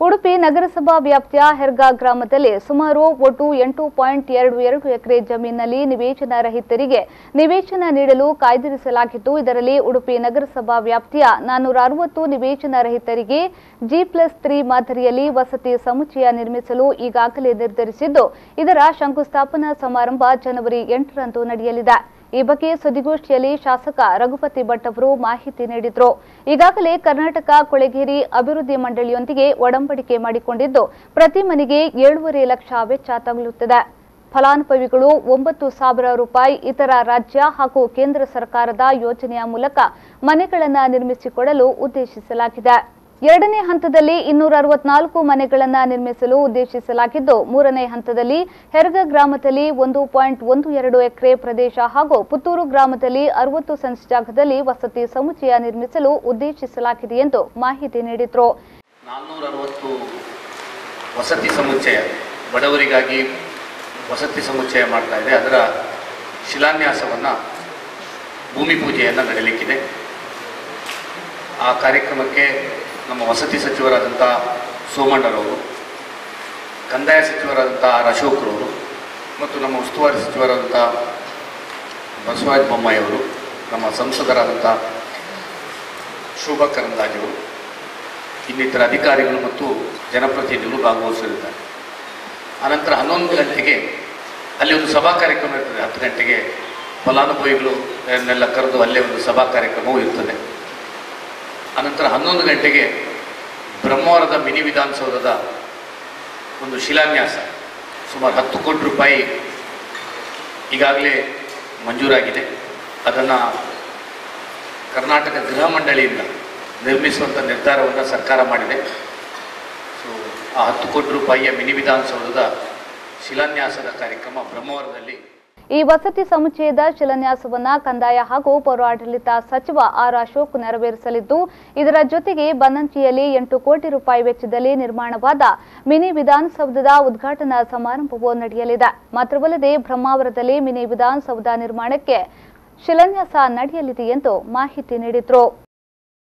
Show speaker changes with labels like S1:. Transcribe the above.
S1: ಉಡುಪಿ ನಗರಸಭಾ ವ್ಯಾಪ್ತಿಯ ಹೆರ್ಗಾ ಗ್ರಾಮದಲ್ಲಿ ಸುಮಾರು ಒಟ್ಟು 8.22 ಎಕರೆ ಜಮೀನಿನಲ್ಲಿ ನಿವೇಶನ ರಹಿತರಿಗೆ ನಿವೇಶನ ನೀಡಲು ಕಾಯ್ದಿರಿಸಲಾಗಿದ್ದು, ಇದರಲ್ಲಿ ಉಡುಪಿ ನಗರಸಭಾ ವ್ಯಾಪ್ತಿಯ 460 ನಿವೇಶನ ರಹಿತರಿಗೆ G+3 ಮಾದರಿಯಲ್ಲಿ ವಸತಿ ಸಮುಚ್ಚಯ ನಿರ್ಮಿಸಲು ಈಗಾಗಲೇ ನಿರ್ಧರಿಸಿದ್ದು, ಇದರ ಶಂಕುಸ್ಥಾಪನಾ ಸಮಾರಂಭ ಜನವರಿ 8ರಂದು ನಡೆಯಲಿದೆ. ಈ ಬಗ್ಗೆ ಸುದ್ದಿಗೋಷ್ಠಿಯಲ್ಲಿ ಶಾಸಕ ರಘುಪತಿ ಭಟ್ ಅವರು ಮಾಹಿತಿ ನೀಡಿದರು. ಈಗಾಗಲೇ ಕರ್ನಾಟಕ ಕೊಳೆಗೇರಿ ಅಭಿವೃದ್ಧಿ ಮಂಡಳಿಯೊಂದಿಗೆ ಒಡಂಬಡಿಕೆ ಮಾಡಿಕೊಂಡಿದ್ದು, ಪ್ರತಿ ಮನೆಗೆ 7.5 ಲಕ್ಷ ವೆಚ್ಚ ತಗುಲುತ್ತದೆ. ಫಲಾನುಭವಿಗಳು 9,000 ರೂಪಾಯಿ ಇತರ ರಾಜ್ಯ ಹಾಗೂ ಕೇಂದ್ರ ಸರ್ಕಾರದ ಯೋಜನೆಯ ಮೂಲಕ ಮನೆಗಳನ್ನು ನಿರ್ಮಿಸಿಕೊಡಲು ಉದ್ದೇಶಿಸಲಾಗಿದೆ. ಎರಡನೇ ಹಂತದಲ್ಲಿ 264 ಮನೆಗಳನ್ನು ನಿರ್ಮಿಸಲು ಉದ್ದೇಶಿಸಲಾಗಿದ್ದು, ಮೂರನೇ ಹಂತದಲ್ಲಿ ಹೆರ್ಗಾ ಗ್ರಾಮದಲ್ಲಿ 1.12 ಎಕರೆ ಪ್ರದೇಶ ಹಾಗೂ ಪುತ್ತೂರು ಗ್ರಾಮದಲ್ಲಿ 60 ಸೆನ್ಸ್ ಜಾಗದಲ್ಲಿ ವಸತಿ ಸಮುಚ್ಚಯ ನಿರ್ಮಿಸಲು ಉದ್ದೇಶಿಸಲಾಗಿದೆ ಎಂದು ಮಾಹಿತಿ ನೀಡಿದರು.
S2: 460 ವಸತಿ ಸಮುಚ್ಚಯ ಬಡವರಿಗಾಗಿ ವಸತಿ ಸಮುಚ್ಚಯ ಮಾಡ್ತಾ ಇದೆ. ಅದರ ಶಿಲಾನ್ಯಾಸವನ್ನು ಭೂಮಿ ಪೂಜೆಯನ್ನು ನಡೆಯಲಿಕ್ಕಿದೆ. ಆ ಕಾರ್ಯಕ್ರಮಕ್ಕೆ ನಮ್ಮ ವಸತಿ ಸಚಿವರಾದಂಥ ಸೋಮಣ್ಣರವರು, ಕಂದಾಯ ಸಚಿವರಾದಂಥ ಅಶೋಕ್ರವರು ಮತ್ತು ನಮ್ಮ ಉಸ್ತುವಾರಿ ಸಚಿವರಾದಂಥ ಬಸವರಾಜ ಬೊಮ್ಮಾಯಿಯವರು, ನಮ್ಮ ಸಂಸದರಾದಂಥ ಶೋಭಾ ಕರಂದ್ಲಾಜೆಯವರು, ಇನ್ನಿತರ ಅಧಿಕಾರಿಗಳು ಮತ್ತು ಜನಪ್ರತಿನಿಧಿಗಳು ಭಾಗವಹಿಸಲಿದ್ದಾರೆ. ಆನಂತರ 11 ಗಂಟೆಗೆ ಅಲ್ಲಿ ಒಂದು ಸಭಾ ಕಾರ್ಯಕ್ರಮ ಇರ್ತದೆ. 10 ಗಂಟೆಗೆ ಫಲಾನುಭವಿಗಳನ್ನೆಲ್ಲ ಕರೆದು ಅಲ್ಲೇ ಒಂದು ಸಭಾ ಕಾರ್ಯಕ್ರಮವೂ ಇರ್ತದೆ. ಅನಂತರ 11 ಗಂಟೆಗೆ ಬ್ರಹ್ಮಾವರದ ಮಿನಿ ವಿಧಾನಸೌಧದ ಒಂದು ಶಿಲಾನ್ಯಾಸ, ಸುಮಾರು 10 ಕೋಟಿ ರೂಪಾಯಿ ಈಗಾಗಲೇ ಮಂಜೂರಾಗಿದೆ. ಅದನ್ನು ಕರ್ನಾಟಕ ಗೃಹ ಮಂಡಳಿಯಿಂದ ನಿರ್ಮಿಸುವಂಥ ನಿರ್ಧಾರವನ್ನು ಸರ್ಕಾರ ಮಾಡಿದೆ. ಸೊ ಆ 10 ಕೋಟಿ ರೂಪಾಯಿಯ ಮಿನಿ ವಿಧಾನಸೌಧದ ಶಿಲಾನ್ಯಾಸದ ಕಾರ್ಯಕ್ರಮ ಬ್ರಹ್ಮಾವರದಲ್ಲಿ.
S1: ಈ ವಸತಿ ಸಮುಚ್ಚಯದ ಶಿಲಾನ್ಯಾಸವನ್ನು ಕಂದಾಯ ಹಾಗೂ ಪೌರಾಡಳಿತ ಸಚಿವ ಆರ್ ಅಶೋಕ್ ನೆರವೇರಿಸಲಿದ್ದು, ಇದರ ಜೊತೆಗೆ ಬನ್ನಂಚಿಯಲ್ಲಿ 8 ಕೋಟಿ ರೂಪಾಯಿ ವೆಚ್ಚದಲ್ಲಿ ನಿರ್ಮಾಣವಾದ ಮಿನಿ ವಿಧಾನಸೌಧದ ಉದ್ಘಾಟನಾ ಸಮಾರಂಭವೂ ನಡೆಯಲಿದೆ. ಮಾತ್ರವಲ್ಲದೆ ಬ್ರಹ್ಮಾವರದಲ್ಲಿ ಮಿನಿ ವಿಧಾನಸೌಧ ನಿರ್ಮಾಣಕ್ಕೆ ಶಿಲಾನ್ಯಾಸ ನಡೆಯಲಿದೆ ಎಂದು ಮಾಹಿತಿ ನೀಡಿದರು.